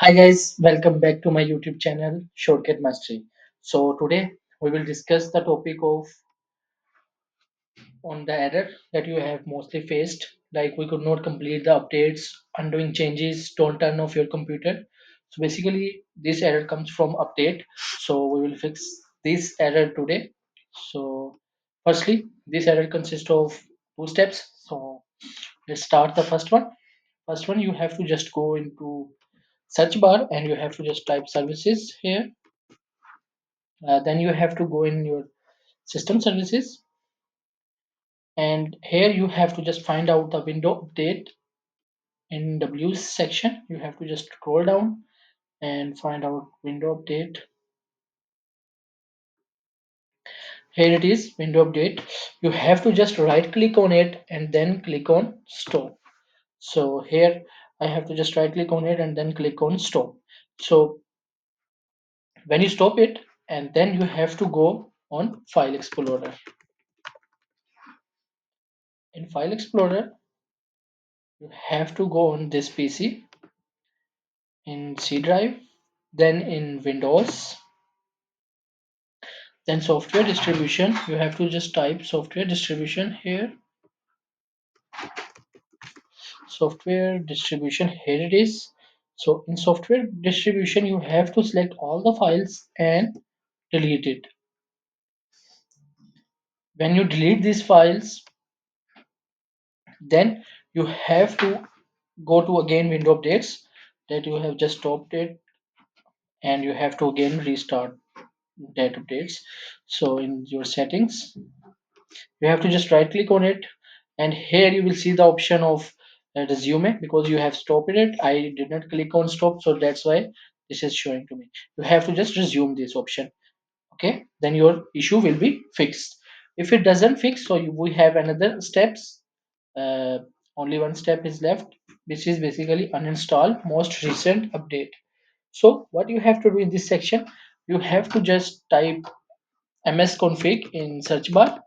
Hi guys, welcome back to my YouTube channel Shortcut Mastery. So today we will discuss the topic of on the error that you have mostly faced, like we could not complete the updates, undoing changes, don't turn off your computer. So basically this error comes from update. So we will fix this error today. So firstly, this error consists of two steps. So let's start the first one. First one, you have to just go into search bar and you have to just type services here. Then you have to go in your system services, and here you have to just find out the window update in W section. You have to just scroll down and find out window update. Here it is, window update. You have to just right click on it and then click on stop. So here I have to just right click on it and then click on stop. So when you stop it, and then you have to go on file explorer. In file explorer you have to go on this PC, in C drive, then in Windows, then software distribution. You have to just type software distribution here. Software distribution, here it is. So in software distribution, you have to select all the files and delete it. When you delete these files, then you have to go to again window updates that you have just stopped it, and you have to again restart that updates. So in your settings, you have to just right click on it, and here you will see the option of resume. Because you have stopped it, I did not click on stop, so that's why this is showing to me. You have to just resume this option. Okay, then your issue will be fixed. If it doesn't fix, so we have another steps. uh, Only one step is left, which is basically uninstall most recent update. So what you have to do in this section, you have to just type msconfig in search bar,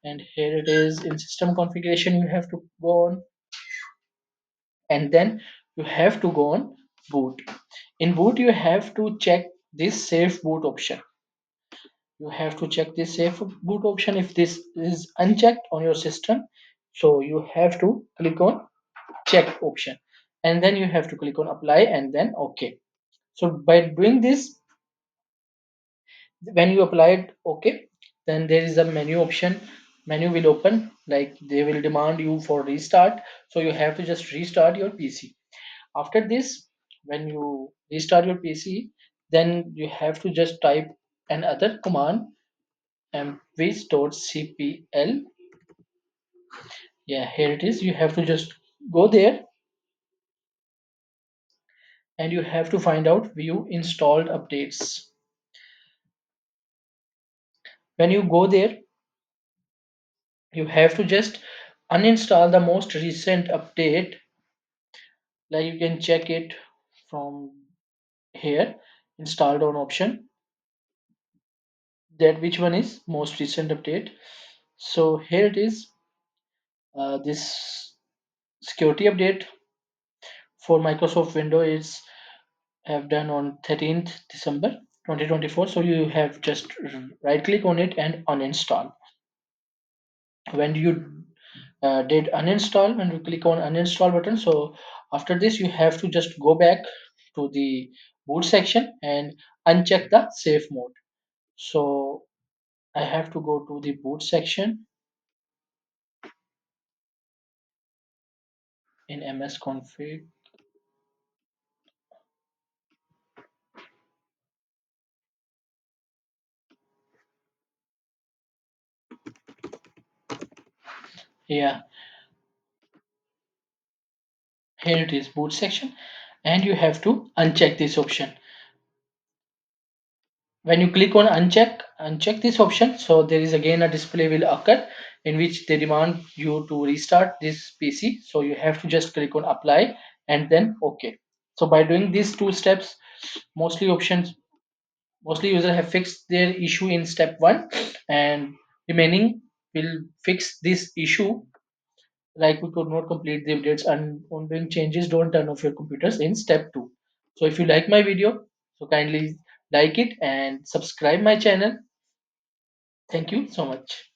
and here it is. In system configuration you have to go on, and then you have to go on boot. In boot you have to check this safe boot option. You have to check this safe boot option. If this is unchecked on your system, so you have to click on check option, and then you have to click on apply and then okay. So by doing this, when you apply it okay, then there is a menu option. Menu will open, like they will demand you for restart, so you have to just restart your PC. After this, when you restart your PC, then you have to just type another command, mvs.cpl. Yeah, here it is. You have to just go there, and you have to find out view installed updates. When you go there, you have to just uninstall the most recent update. Like you can check it from here, installed on option, that which one is most recent update. So here it is. This security update for Microsoft Windows is have done on 13th December 2024. So you have just right click on it and uninstall. When you did uninstall, when you click on uninstall button, so after this you have to just go back to the boot section and uncheck the safe mode. So I have to go to the boot section in ms config. Yeah, here it is, boot section, and you have to uncheck this option. When you click on uncheck this option, so there is again a display will occur in which they demand you to restart this PC. So you have to just click on apply and then okay. So by doing these two steps, mostly options mostly users have fixed their issue in step one, and remaining will fix this issue, like we could not complete the updates and ongoing changes, don't turn off your computers in step two. So if you like my video, so kindly like it and subscribe my channel. Thank you so much.